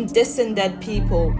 him dissing dead people.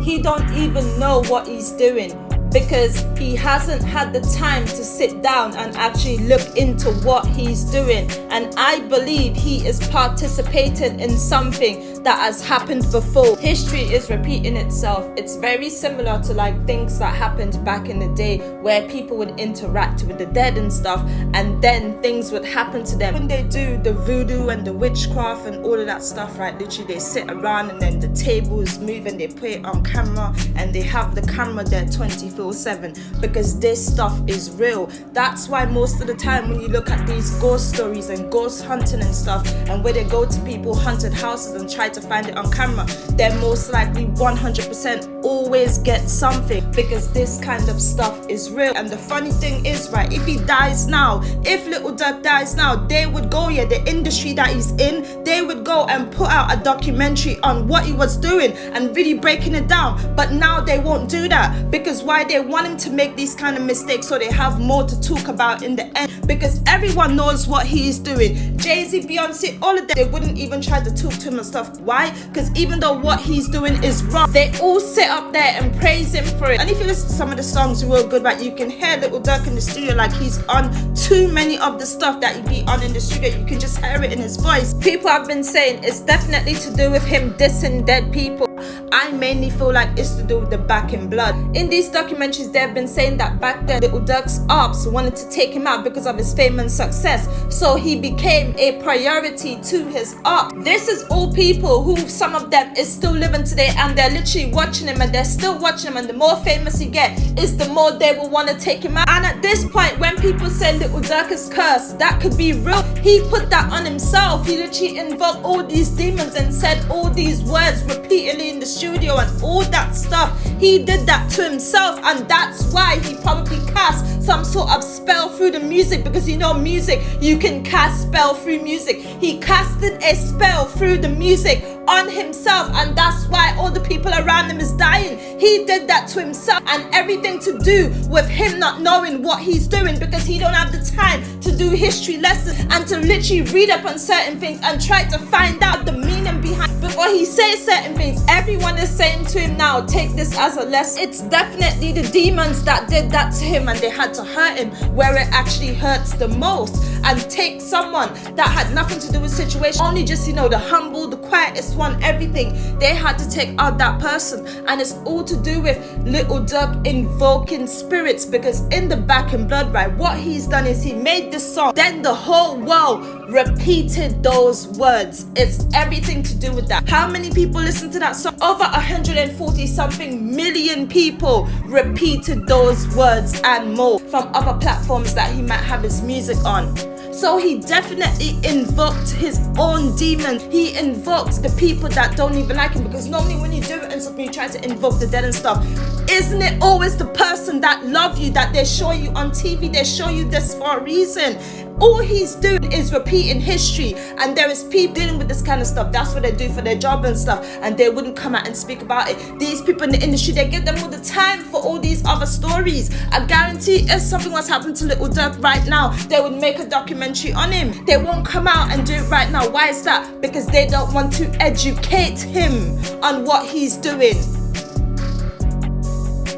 He don't even know what he's doing, because he hasn't had the time to sit down and actually look into what he's doing. And I believe he is participating in something that has happened before. History is repeating itself. It's very similar to like things that happened back in the day where people would interact with the dead and stuff, and then things would happen to them. When they do the voodoo and the witchcraft and all of that stuff, right, literally they sit around and then the tables move and they put it on camera, and they have the camera there 24/7, because this stuff is real. That's why most of the time when you look at these ghost stories and ghost hunting and stuff, and where they go to people haunted houses and try to find it on camera, they're most likely 100% always get something, because this kind of stuff is real. And the funny thing is, right, if he dies now, if Little Durk dies now, they would go, the industry that he's in, they would go and put out a documentary on what he was doing and really breaking it down. But now they won't do that, because why? They want him to make these kind of mistakes so they have more to talk about in the end, because everyone knows what he's doing. Jay-Z, Beyonce, all of them, they wouldn't even try to talk to him and stuff. Why? Because even though what he's doing is wrong, they all sit up there and praise him for it. And if you listen to some of the songs real good, right, you can hear Little Durk in the studio like he's on too many of the stuff that he'd be on in the studio. You can just hear it in his voice. People have been saying it's definitely to do with him dissing dead people. I mainly feel like it's to do with the Back in Blood. In these documentaries, they've been saying that back then Little Durk's ops wanted to take him out because of his fame and success, so he became a priority to his ops. This is all people who, some of them is still living today, and they're literally watching him, and they're still watching him, and the more famous he get is the more they will want to take him out. And at this point, when people say Little Durk is cursed, that could be real. He put that on himself. He literally invoked all these demons and said all these words repeatedly in the studio and all that stuff. He did that to himself, and that's why he probably cast some sort of spell through the music, because music, you can cast spell through music. He casted a spell through the music on himself, and that's why all the people around him is dying. He did that to himself, and everything to do with him not knowing what he's doing, because he don't have the time to do history lessons and to literally read up on certain things and try to find out the meaning behind before he says certain things. Everyone is saying to him now, take this as a lesson. It's definitely the demons that did that to him, and they had to hurt him where it actually hurts the most, and take someone that had nothing to do with the situation, only just the humble, the quietest one, everything. They had to take out that person, and it's all to do with Little Durk invoking spirits, because in the Back in Blood, right, what he's done is he made this song, then the whole world repeated those words. It's everything to do with that. How many people listened to that song? Over 140 something million people repeated those words and more from other platforms that he might have his music on. So he definitely invoked his own demons. He invoked the people that don't even like him, because normally when you do it and stuff, you try to invoke the dead and stuff, isn't it always the person that love you, that they show you on TV, they show you this for a reason? All he's doing is repeating history, and there is people dealing with this kind of stuff. That's what they do for their job and stuff, and they wouldn't come out and speak about it. These people in the industry, they give them all the time for all these other stories. I guarantee if something was happening to Little Durk right now, they would make a documentary on him. They won't come out and do it right now. Why is that? Because they don't want to educate him on what he's doing.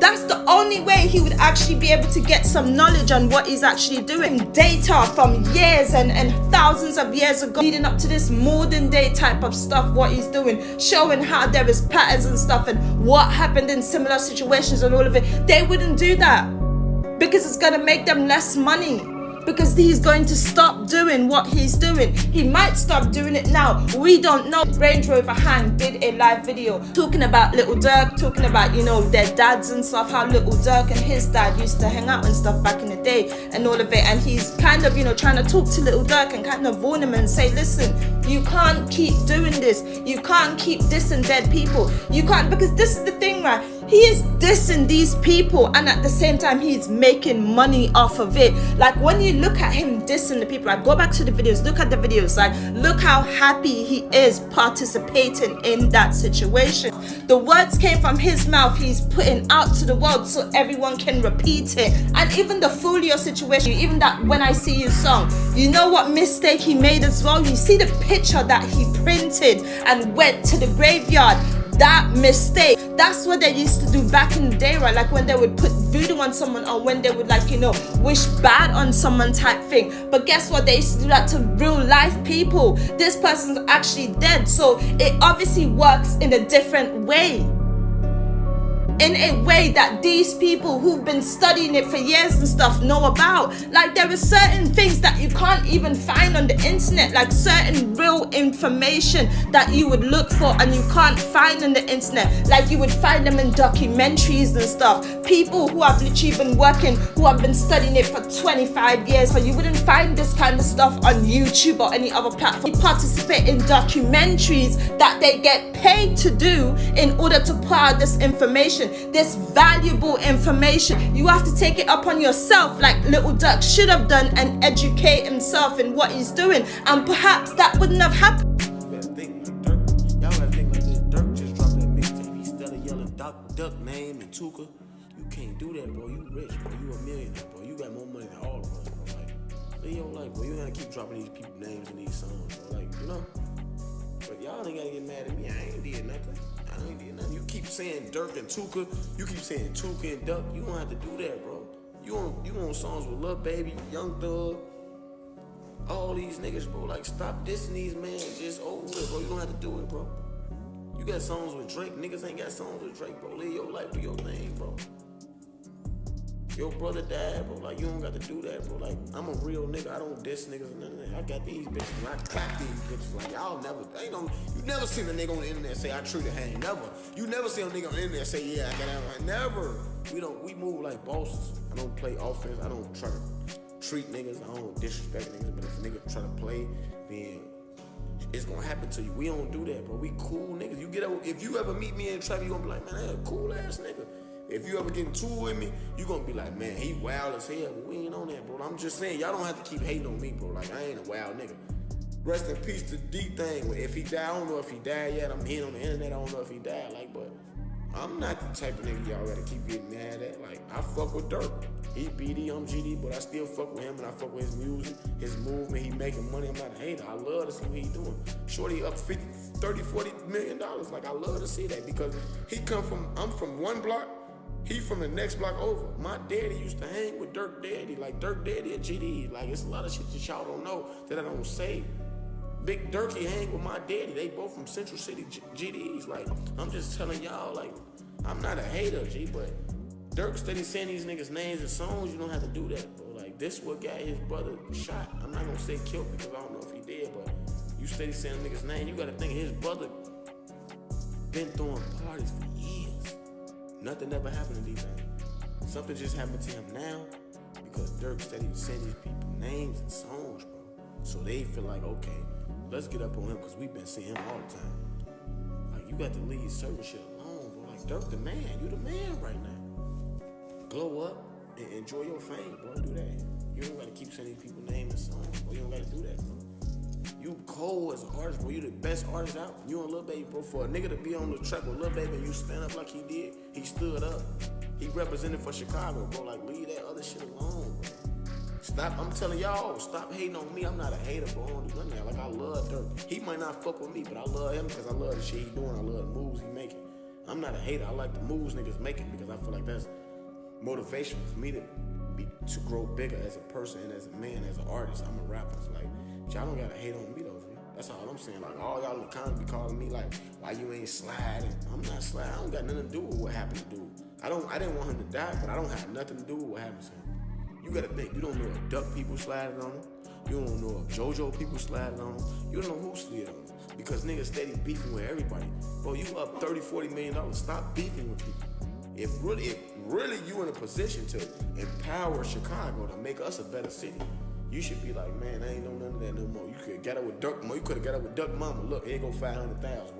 That's the only way he would actually be able to get some knowledge on what he's actually doing. Data from years and thousands of years ago, leading up to this modern day type of stuff, what he's doing, showing how there is patterns and stuff and what happened in similar situations and all of it. They wouldn't do that, because it's going to make them less money, because he's going to stop doing what he's doing. He might stop doing it now. We don't know. Rangeroverhang did a live video talking about Little Durk, talking about, their dads and stuff, how Little Durk and his dad used to hang out and stuff back in the day and all of it. And he's kind of, trying to talk to Little Durk and kind of warn him and say, listen, you can't keep doing this. You can't keep dissing dead people. You can't, because this is the thing, right? He is dissing these people, and at the same time he's making money off of it. Like when you look at him dissing the people, like go back to the videos, look at the videos, like look how happy he is participating in that situation. The words came from his mouth, he's putting out to the world so everyone can repeat it. And even the Folio situation, even that When I See You song, you know what mistake he made as well? You see the picture that he printed and went to the graveyard. that mistake. That's what they used to do back in the day, right? Like when they would put voodoo on someone, or when they would, like, you know, wish bad on someone type thing. But guess what? They used to do that to real life people. This person's actually dead. So it obviously works in a different way. In a way that these people who've been studying it for years and stuff know about. Like, there are certain things that you can't even find on the internet, like certain real information that you would look for and you can't find on the internet. Like, you would find them in documentaries and stuff. People who have literally been working, who have been studying it for 25 years, but you wouldn't find this kind of stuff on YouTube or any other platform. They participate in documentaries that they get paid to do in order to put out this information, this valuable information. You have to take it upon yourself, like little Durk should have done, and educate himself in what he's doing, and perhaps that wouldn't have happened. You gotta think like Durk. Y'all gotta think like this. Durk just dropped that mixtape. He started yelling Duck name and Tuka. You can't do that, bro. You rich, bro. You a millionaire, bro. You got more money than all of us, bro. Like, live your life, bro. You gotta keep dropping these people names in these songs, bro. Like, you know. But y'all ain't gotta get mad at me. I ain't did nothing. I ain't did nothing. You keep saying Durk and Tuka. You keep saying Tuka and Duck. You don't have to do that, bro. You on songs with Lil Baby, Young Thug, all these niggas, bro. Like, stop dissing these men. Just over with, bro. You don't have to do it, bro. You got songs with Drake. Niggas ain't got songs with Drake, bro. Live your life, do your thing, bro. Your brother died, bro. Like, you don't got to do that, bro. Like, I'm a real nigga. I don't diss niggas and none of that. I got these bitches and I clap these bitches. Like, y'all never, you never seen a nigga on the internet say, I treat a hang. Never. You never see a nigga on the internet say, yeah, I got out. Never. We move like bosses. I don't play offense. I don't try to treat niggas. I don't disrespect niggas. But if a nigga try to play, then it's gonna happen to you. We don't do that, bro. We cool niggas. If you ever meet me in traffic, you gonna be like, man, that's a cool ass nigga. If you ever get into it with me, you gonna be like, man, he wild as hell. But we ain't on that, bro. I'm just saying, y'all don't have to keep hating on me, bro. Like, I ain't a wild nigga. Rest in peace to D-Thing. If he died, I don't know if he died yet. I'm hearing on the internet, I don't know if he died. Like, but I'm not the type of nigga y'all gotta keep getting mad at. Like, I fuck with Durk. He BD, I'm GD, but I still fuck with him and I fuck with his music, his movement. He making money. I'm not a hater. I love to see what he doing. Shorty up $30, $40 million. Like, I love to see that because I'm from one block. He from the next block over. My daddy used to hang with Durk Daddy. Like, Durk Daddy at GD. Like, it's a lot of shit that y'all don't know that I don't say. Big Durk, he hang with my daddy. They both from Central City GDs. Like, I'm just telling y'all, like, I'm not a hater, G, but Durk steady saying these niggas' names and songs. You don't have to do that, bro. Like, this what got his brother shot. I'm not gonna say killed because I don't know if he did, but you steady saying a nigga's name. You gotta think his brother been throwing parties for years. Nothing ever happened to these things. Something just happened to him now because Durk steady saying these people names and songs, bro. So they feel like, okay, let's get up on him because we've been seeing him all the time. Like, you got to leave certain shit alone, bro. Like, Durk the man. You the man right now. Glow up and enjoy your fame, bro. Do that. You don't got to keep saying these people names and songs, bro. You don't got to do that, bro. You cold as an artist, bro. You the best artist out. You and Lil Baby, bro. For a nigga to be on the track with Lil Baby and you stand up like he did, he stood up. He represented for Chicago, bro. Like, leave that other shit alone, bro. Stop. I'm telling y'all, stop hating on me. I'm not a hater, bro. I don't do nothing. Like, I love Durk. He might not fuck with me, but I love him because I love the shit he doing. I love the moves he making. I'm not a hater. I like the moves niggas making because I feel like that's motivation for me to grow bigger as a person and as a man, as an artist. I'm a rapper. So, like, y'all don't gotta hate on me though. That's all I'm saying. Like, all y'all in the comments be calling me like, why you ain't sliding? I'm not sliding. I don't got nothing to do with what happened to dude. I didn't want him to die, but I don't have nothing to do with what happened to him. You gotta think. You don't know if Duck people slided on him. You don't know if JoJo people slided on him. You don't know who slid on him. Because niggas steady beefing with everybody. Bro, you up $30, $40 million. Stop beefing with people. If really you in a position to empower Chicago to make us a better city, you should be like, man, I ain't know none of that no more. You could get up with Durk, you could have got up with Duck Mama. Look, here go 500,000.